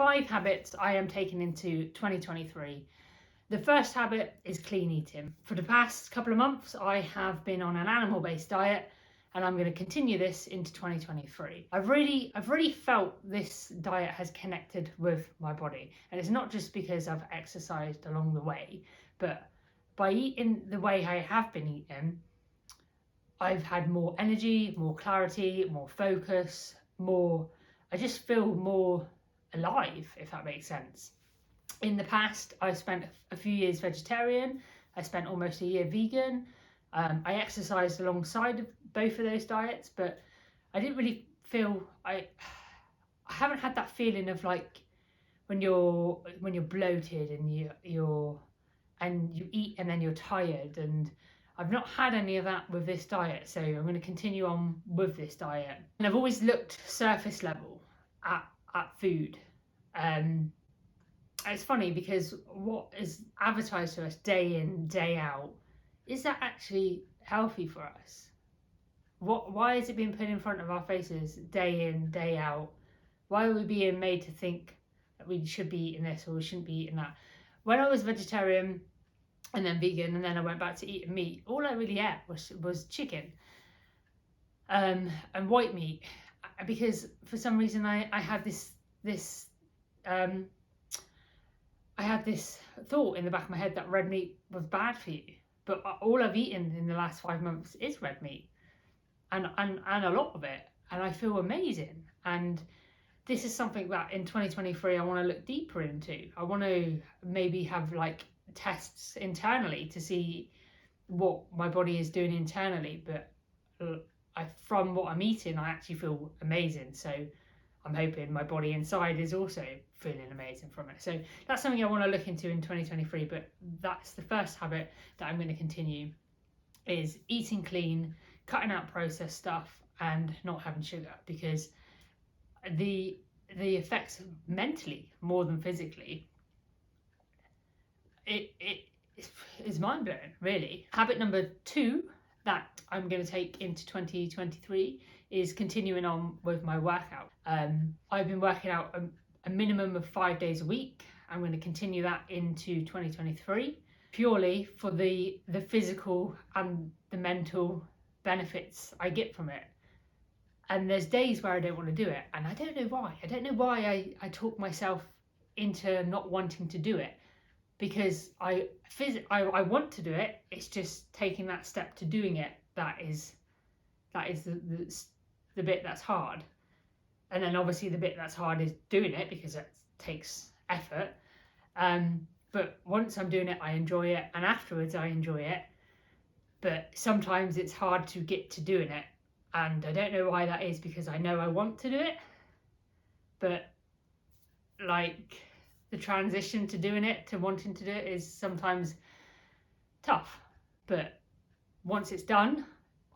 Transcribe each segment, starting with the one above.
5 habits I am taking into 2023. The first habit is clean eating. For the past couple of months, I have been on an animal-based diet, and I'm going to continue this into 2023. I've really felt this diet has connected with my body, and it's not just because I've exercised along the way, but by eating the way I have been eating, I've had more energy, more clarity, more focus, I just feel more alive, if that makes sense. In the past, I spent a few years vegetarian. I spent almost a year vegan. I exercised alongside of both of those diets, but I didn't really feel, I haven't had that feeling of like when you're bloated and you eat and then you're tired, and I've not had any of that with this diet, so I'm going to continue on with this diet. And I've always looked surface level at food. It's funny because what is advertised to us day in, day out, is that actually healthy for us? Why is it being put in front of our faces day in, day out? Why are we being made to think that we should be eating this or we shouldn't be eating that? When I was vegetarian and then vegan, and then I went back to eating meat, all I really ate was chicken and white meat, because for some reason I had this thought in the back of my head that red meat was bad for you. But all I've eaten in the last 5 months is red meat, and a lot of it, and I feel amazing. And this is something that in 2023 I want to look deeper into. I want to maybe have like tests internally to see what my body is doing internally, but from what I'm eating, I actually feel amazing. So I'm hoping my body inside is also feeling amazing from it. So that's something I want to look into in 2023, but that's the first habit that I'm going to continue, is eating clean, cutting out processed stuff, and not having sugar, because the effects mentally more than physically, it is mind-blowing, really. Habit number 2 that I'm going to take into 2023 is continuing on with my workout. I've been working out a minimum of 5 days a week. I'm going to continue that into 2023, purely for the physical and the mental benefits I get from it. And there's days where I don't want to do it, and I don't know why. I don't know why I talk myself into not wanting to do it, because I want to do it. It's just taking that step to doing it that is the bit that's hard. And then obviously the bit that's hard is doing it, because it takes effort. But once I'm doing it, I enjoy it, and afterwards I enjoy it. But sometimes it's hard to get to doing it, and I don't know why that is, because I know I want to do it, but like the transition to doing it, to wanting to do it, is sometimes tough. But once it's done,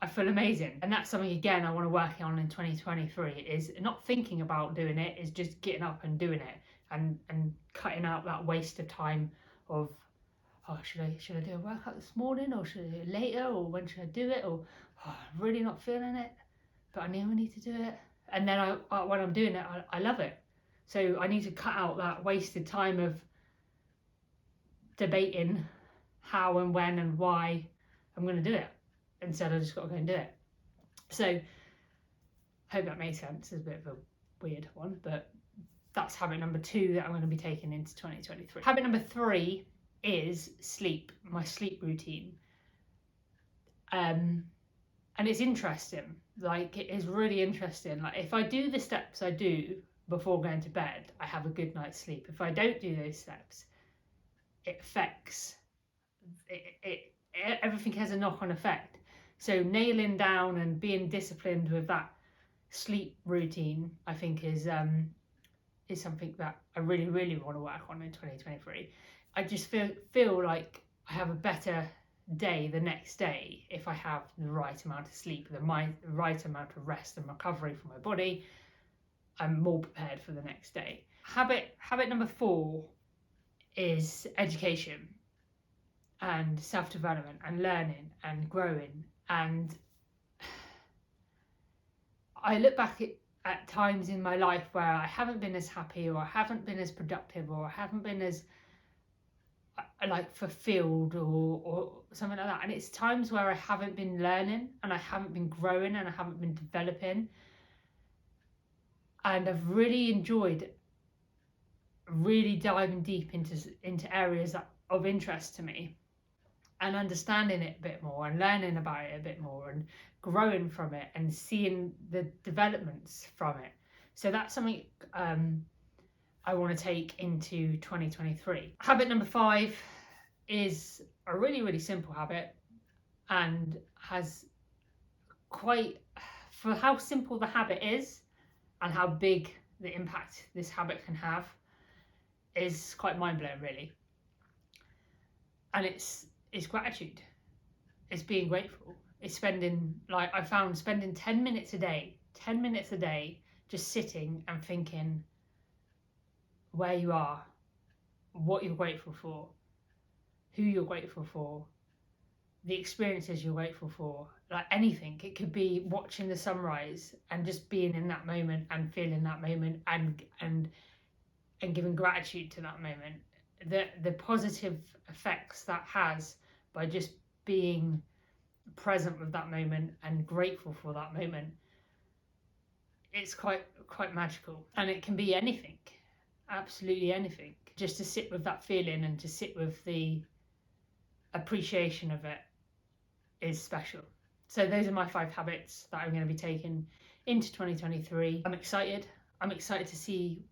I feel amazing. And that's something, again, I want to work on in 2023, is not thinking about doing it, is just getting up and doing it, and cutting out that waste of time of, oh, should I do a workout this morning, or should I do it later, or when should I do it, or oh, I'm really not feeling it, but I know I need to do it. And then when I'm doing it, I love it. So I need to cut out that wasted time of debating how and when and why I'm going to do it. Instead, I just got to go and do it. So hope that makes sense. It's a bit of a weird one, but that's habit number 2 that I'm going to be taking into 2023. Habit number 3 is sleep, my sleep routine. And it's interesting. Like, it is really interesting. Like, if I do the steps I do before going to bed, I have a good night's sleep. If I don't do those steps, it affects everything has a knock-on effect. So nailing down and being disciplined with that sleep routine, I think, is something that I really, really want to work on in 2023. I just feel like I have a better day the next day if I have the right amount of sleep, the right amount of rest and recovery for my body. I'm more prepared for the next day. Habit number 4 is education and self-development and learning and growing. And I look back at times in my life where I haven't been as happy, or I haven't been as productive, or I haven't been as like fulfilled, or something like that. And it's times where I haven't been learning, and I haven't been growing, and I haven't been developing. And I've really enjoyed really diving deep into areas that of interest to me, and understanding it a bit more, and learning about it a bit more, and growing from it, and seeing the developments from it. So that's something I want to take into 2023. Habit number 5 is a really, really simple habit, and has quite, for how simple the habit is and how big the impact this habit can have, is quite mind-blowing, really. And it's gratitude. It's being grateful. It's spending, like I found, spending 10 minutes a day just sitting and thinking where you are, what you're grateful for, who you're grateful for, the experiences you're grateful for, like anything. It could be watching the sunrise and just being in that moment and feeling that moment, and giving gratitude to that moment. The positive effects that has by just being present with that moment and grateful for that moment, it's quite magical. And it can be anything, absolutely anything. Just to sit with that feeling and to sit with the appreciation of it is special. So those are my 5 habits that I'm going to be taking into 2023. I'm excited to see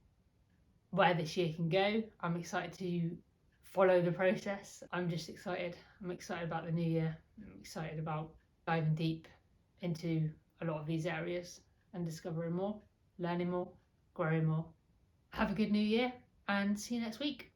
where this year can go. I'm excited to follow the process. I'm just excited. I'm excited about the new year. I'm excited about diving deep into a lot of these areas and discovering more, learning more, growing more. Have a good new year, and see you next week.